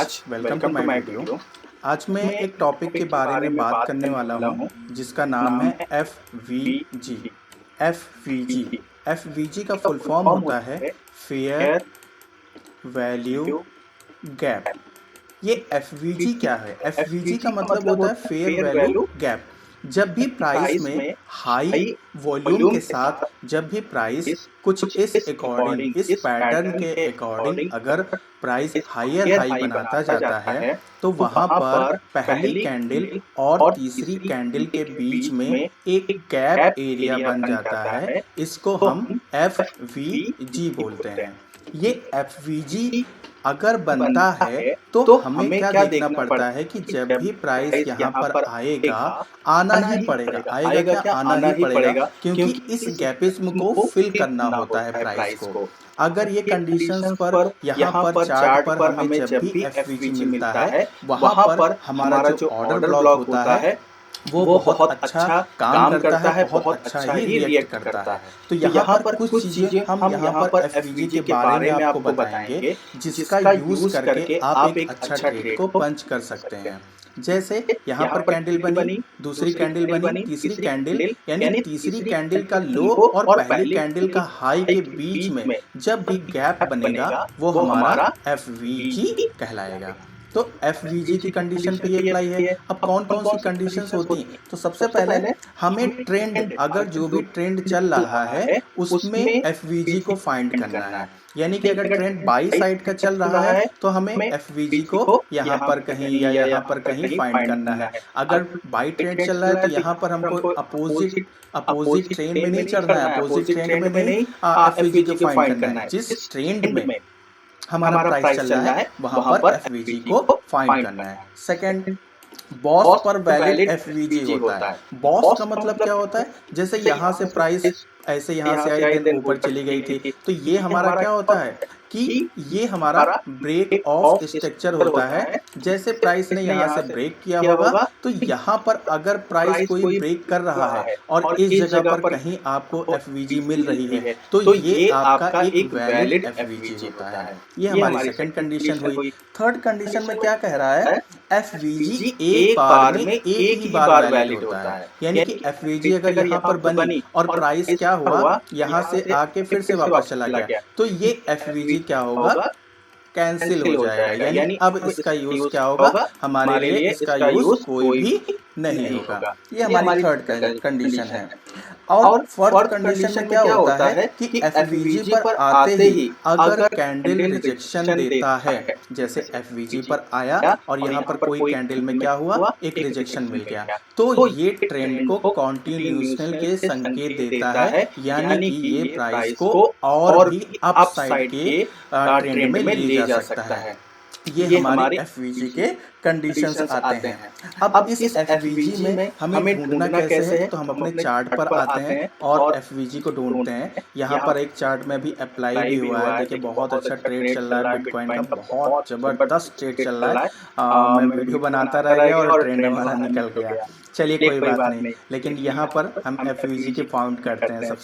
Welcome to my video. आज मैं एक टॉपिक के बारे में बात करने वाला हूँ जिसका नाम है FVG। FVG FVG का फुल फॉर्म होता है फेयर वैल्यू गैप। ये FVG क्या है? FVG का मतलब होता है फेयर वैल्यू गैप। जब भी प्राइस में हाई वॉल्यूम के साथ जब भी प्राइस कुछ इस अकॉर्डिंग, इस पैटर्न के अकॉर्डिंग अगर प्राइस हाई बनाता जाता है तो वहां पर पहली कैंडल और तीसरी कैंडल के बीच में एक गैप एरिया बन जाता है। इसको हम FVG बोलते हैं। ये FVG अगर बनता है तो हमें क्या देखना पड़ता है कि जब भी प्राइस यहाँ पर आएगा, आना ही पड़ेगा। आएगा क्या? आना ही पड़ेगा, क्योंकि इस गैपिज्म को फिल करना होता है प्राइस को। अगर ये कंडीशंस पर यहाँ पर चार्ट पर हमें जब भी FVG मिलता है, वहां पर हमारा जो ऑर्डर ब्लॉक होता है वो बहुत अच्छा काम करता है, बहुत अच्छा ही रिएक्ट करता है। तो यहाँ पर कुछ चीजें हम यहाँ पर FVG के बारे में आपको बताएंगे जिसका यूज करके आप एक अच्छा ट्रेड को पंच कर सकते हैं। जैसे यहाँ पर कैंडल बनी, दूसरी कैंडल बनी, तीसरी कैंडल, यानी तीसरी कैंडल का लो और पहली कैंडल का हाई के बीच में जब भी गैप बनेगा वो हमारा FVG कहलाएगा। तो FVG की कंडीशन पे ये अप्लाई है। अब कौन कौन सी कंडीशंस होती हैं? तो सबसे पहले हमें ट्रेंड, अगर जो भी ट्रेंड चल रहा है उसमें FVG को फाइंड करना है। यानी कि अगर ट्रेंड बाई साइड का चल रहा है तो हमें FVG को यहाँ पर कहीं या यहाँ पर कहीं फाइंड करना है। अगर बाई ट्रेंड चल रहा है तो यहाँ पर हमको अपोजिट ट्रेंड में नहीं चढ़ना है, अपोजिट ट्रेंड में नहीं FVG को फाइंड करना है। जिस ट्रेंड में हमारा प्राइस चल रहा है वहां पर FVG को फाइंड करना है। सेकंड, बॉस पर वैलिड FVG होता है। बॉस का मतलब क्या होता है? जैसे यहाँ से प्राइस ऐसे यहाँ से आई देन ऊपर चली गई थी, तो ये हमारा क्या होता है कि ये हमारा ब्रेक ऑफ स्ट्रक्चर होता है। जैसे प्राइस ने यहाँ से ब्रेक किया होगा तो यहाँ पर अगर प्राइस कोई ब्रेक कर रहा है और इस जगह पर कहीं आपको FVG मिल रही है तो ये आपका एक वैलिड FVG होता है। ये हमारी सेकंड कंडीशन हुई। थर्ड कंडीशन में क्या कह रहा है? FVG एक बार में एक ही बार वैलिड होता है। यानी कि FVG अगर यहाँ पर बनी और प्राइस क्या हुआ, यहाँ से आके फिर से वापस चला गया, तो ये FVG क्या होगा? कैंसिल हो जाएगा। यानी अब इसका यूज क्या होगा? हमारे लिए इसका यूज कोई भी नहीं होगा। ये हमारी थर्ड कंडीशन है। और फोर्थ कंडीशन में क्या होता है कि FVG पर आते ही अगर कैंडल रिजेक्शन देता है, जैसे FVG पर आया और यहाँ पर कोई कैंडल में क्या हुआ, एक रिजेक्शन मिल गया, तो ये ट्रेंड को कॉन्टिन्यूशनल के संकेत देता है। यानी कि ये प्राइस को और भी अपसाइड के ट्रेंड में ले जा सकता है। ये हमारी FVG के कंडीशंस आते हैं। अब इस FVG में हमें ढूंढना कैसे है? तो हम अपने चार्ट पर आते हैं और FVG को ढूंढते हैं। यहाँ पर एक चार्ट में भी अप्लाई भी हुआ है। देखिए बहुत अच्छा ट्रेड चल रहा है बिटकॉइन का, बहुत जबरदस्त ट्रेड चल रहा है। मैं वीडियो बनाता रह गया और ट्रेंड हमारा निकल गया। चलिए कोई बात नहीं, लेकिन यहाँ पर हम FVG के फाउंड करते हैं।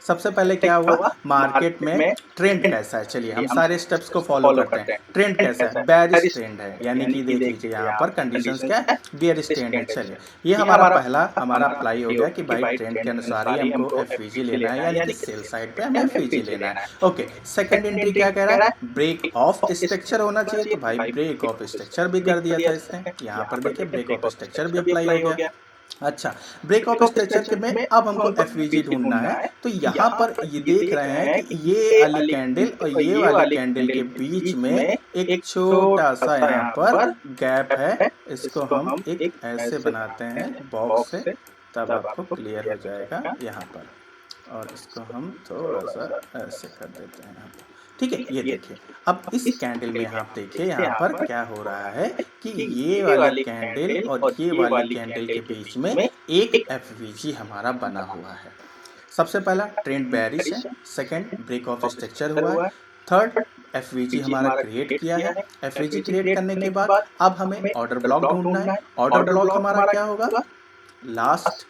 सबसे पहले क्या हुआ, मार्केट में ट्रेंड कैसा है? चलिए हम सारे स्टेप्स को फॉलो करते हैं। ट्रेंड कैसा है? बेयरिश ट्रेंड है। यानी कि देख लीजिए यहाँ पर कंडीशंस क्या है, बेयरिश ट्रेंड है। चलिए ये हमारा पहला अप्लाई हो गया कि भाई ट्रेंड के अनुसार ही हमको FVG लेना है, यानी कि सेल साइड पे हमें FVG लेना है। ओके, सेकंड एंट्री क्या कह रहा है? ब्रेक ऑफ स्ट्रक्चर होना चाहिए। तो भाई ब्रेक ऑफ स्ट्रक्चर भी कर दिया था इसने। यहाँ पर देखिए ब्रेक ऑफ स्ट्रक्चर भी अप्लाई हो गया। अच्छा, ब्रेक ऑफ स्ट्रक्चर में अब हमको FVG ढूंढना है। तो यहाँ पर ये देख रहे हैं कि ये वाली कैंडल और ये वाली कैंडल के बीच में एक छोटा सा यहाँ पर गैप है। इसको हम एक ऐसे बनाते हैं बॉक्स से, तब आपको क्लियर हो जाएगा यहाँ पर। और इसको हम थोड़ा सा ऐसे कर देते हैं यहाँ पर। ठीक है, ये देखिए अब इस कैंडल में आप देखिए यहाँ पर क्या हो रहा है कि ये वाली कैंडल और ये वाली कैंडल के बीच में एक FVG हमारा बना हुआ है। सबसे पहला ट्रेंड बेयरिश है, सेकंड ब्रेक ऑफ स्ट्रक्चर हुआ है, थर्ड FVG हमारा क्रिएट किया है। FVG क्रिएट करने के बाद अब हमें ऑर्डर ब्लॉक ढूंढना है। ऑर्डर ब्लॉक हमारा क्या होगा? Last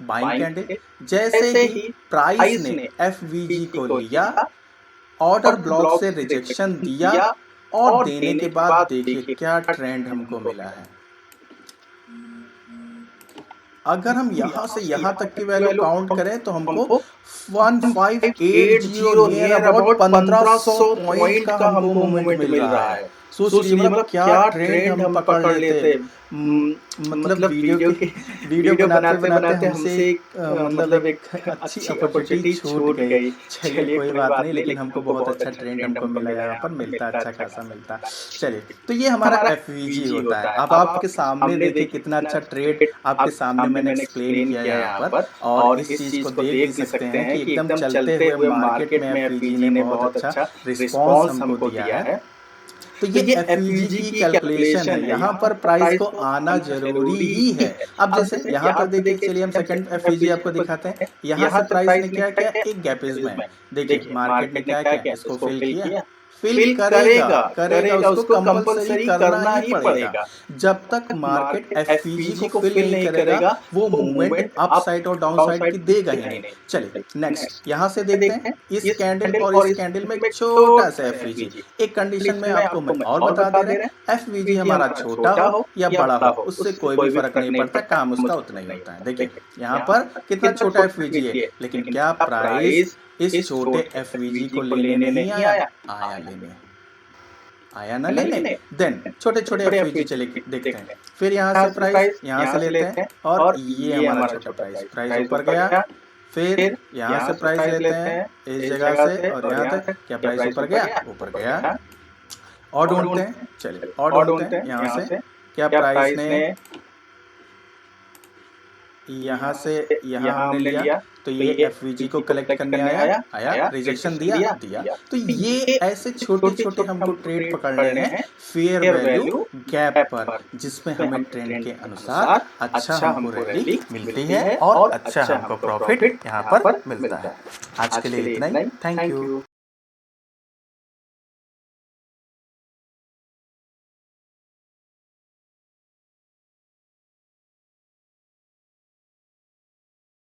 buying candle. जैसे ही प्राइस ने FVG को लिया, ऑर्डर ब्लॉक से रिजेक्शन दिया, और देने के बाद देखिए क्या ट्रेंड हमको मिला है। अगर हम यहाँ से यहाँ तक की वैल्यू काउंट करें तो हमको 1580 नियर अबाउट 1500 पॉइंट का हमको मूवमेंट मिल रहा है। सोच लीजिए मतलब क्या ट्रेंड हम पकड़ लेते। मतलब वीडियो बनाते बनाते हमसे मतलब एक अच्छी अपॉर्चुनिटी छूट गई। चलिए कोई बात नहीं, लेकिन हमको बहुत अच्छा ट्रेंड हमको मिला, यहाँ पर मिलता अच्छा खासा मिलता। चलिए तो ये हमारा एफवीजी होता है। अब आपके सामने देखिए कितना अच्छा ट्रेड आपके सामने मैंने एक्सप्लेन किया यहाँ पर, और इस चीज को देख भी सकते हैं कि एकदम चलते हुए मार्केट में एफवीजी ने बहुत अच्छा रिस्पॉन्स हमको दिया है। तो ये एफवीजी की कैलकुलेशन है, यहाँ पर प्राइस को आना जरूरी ही है। अब जैसे यहाँ पर देखिए, चलिए हम सेकंड एफवीजी आपको दिखाते हैं। यहाँ से प्राइस ने क्या किया, एक गैपेज में देखिए मार्केट ने क्या किया, इसको फिल किया, फिल करेगा करेगा उसको कंपलसरी करना ही पड़ेगा। जब तक मार्केट एफवीजी को फिल नहीं करेगा वो मूवमेंट अप साइड और डाउन साइड की देगा ही नहीं। चलिए नेक्स्ट यहाँ से देखते हैं इस कैंडल और इस कैंडल में एक छोटा सा एफवीजी। एक कंडीशन में आपको मैं और बता दे रहे हैं, एफवीजी हमारा छोटा हो या बड़ा हो उससे कोई भी फर्क नहीं पड़ता, काम उसका उतना ही होता है। देखिए यहाँ पर कितना छोटा एफवीजी है, लेकिन क्या प्राइस इस छोटे एफवीजी को लेने नहीं आया, आया लेने, आया ना लेने। देन छोटे छोटे एफवीजी चले देखते हैं। फिर यहाँ से प्राइस यहाँ से लेते हैं और ये हमारा छोटा प्राइस ऊपर गया। फिर यहाँ से प्राइस लेते हैं इस जगह से और यहाँ तक, क्या प्राइस ऊपर गया, ऊपर गया। और ढूंढते हैं, चलिए और ढूंढते हैं यहाँ से, क्या प्राइस ने यहाँ से यहाँ हमने लिया तो ये एफवीजी को कलेक्ट करने आया रिजेक्शन दिया। तो ये ऐसे छोटे छोटे हमको ट्रेड पकड़ने हैं फेयर वैल्यू गैप पर, जिसमें हमें ट्रेंड के अनुसार अच्छा हमको रैली मिलती है और अच्छा हमको प्रॉफिट यहाँ पर मिलता है। आज के लिए इतना ही, थैंक यू।